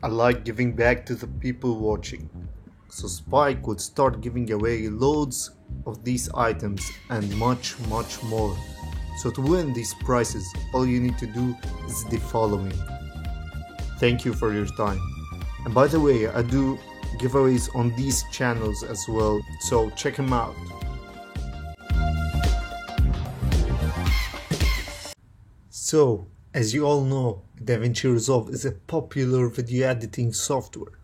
I like giving back to the people watching. So Spike would start giving away loads of these items and much more. So to win these prizes, all you need to do is the following. Thank you for your time. And by the way, I do giveaways on these channels as well, so check them out. So, as you all know, DaVinci Resolve is a popular video editing software.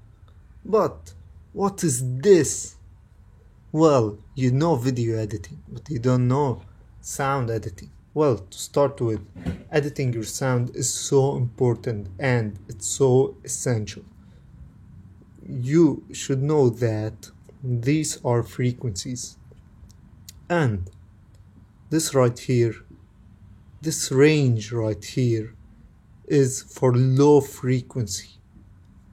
But what is this? Well, you know video editing, but you don't know sound editing. Well, to start with, editing your sound is so important and it's so essential. You should know that these are frequencies, and this right here, this range right here, is for low frequency,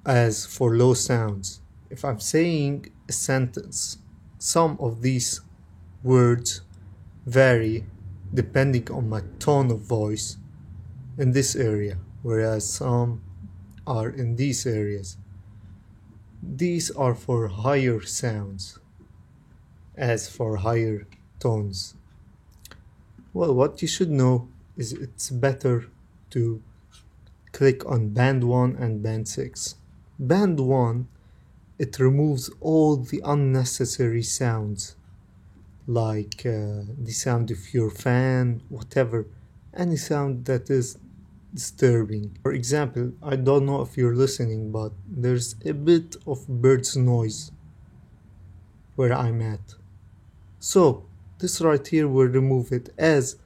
as for low sounds. If I'm saying a sentence, some of these words vary depending on my tone of voice in this area, whereas some are in these areas. These are for higher sounds, as for higher tones. Well, what you should know is it's better to click on band 1 and band 6. Band 1, it removes all the unnecessary sounds, like the sound of your fan, whatever, any sound that is disturbing. For example, I don't know if you're listening, but there's a bit of bird's noise where I'm at. So this right here will remove it, as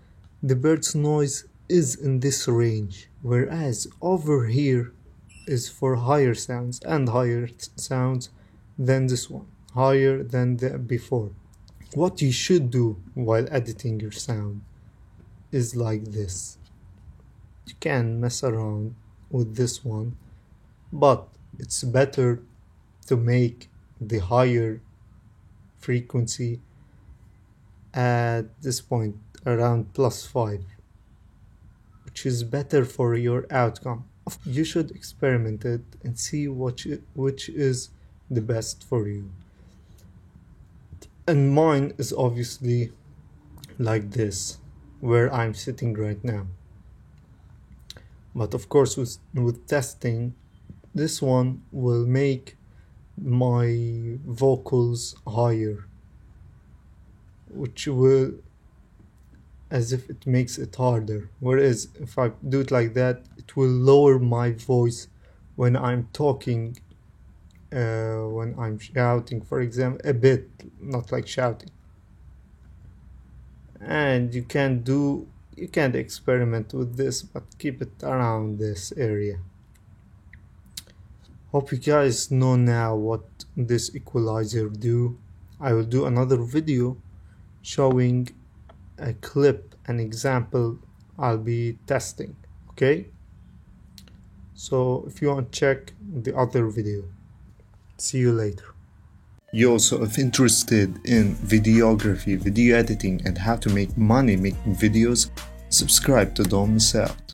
the bird's noise is in this range, whereas over here is for higher sounds and higher sounds than this one, higher than the before. What you should do while editing your sound is like this. You can mess around with this one, but it's better to make the higher frequency at this point around +5, which is better for your outcome. You should experiment it and see which is the best for you. And mine is obviously like this, where I'm sitting right now. But of course, with testing, this one will make my vocals higher, which will, as if it makes it harder. Whereas if I do it like that, it will lower my voice when I'm talking, when I'm shouting, for example, a bit, not like shouting. And you can experiment with this, but keep it around this area. Hope you guys know now what this equalizer do. I will do another video showing a clip, an example I'll be testing. Okay, so if you want to check the other video, see you later. You also, if interested in videography, video editing, and how to make money making videos, subscribe to don't miss out.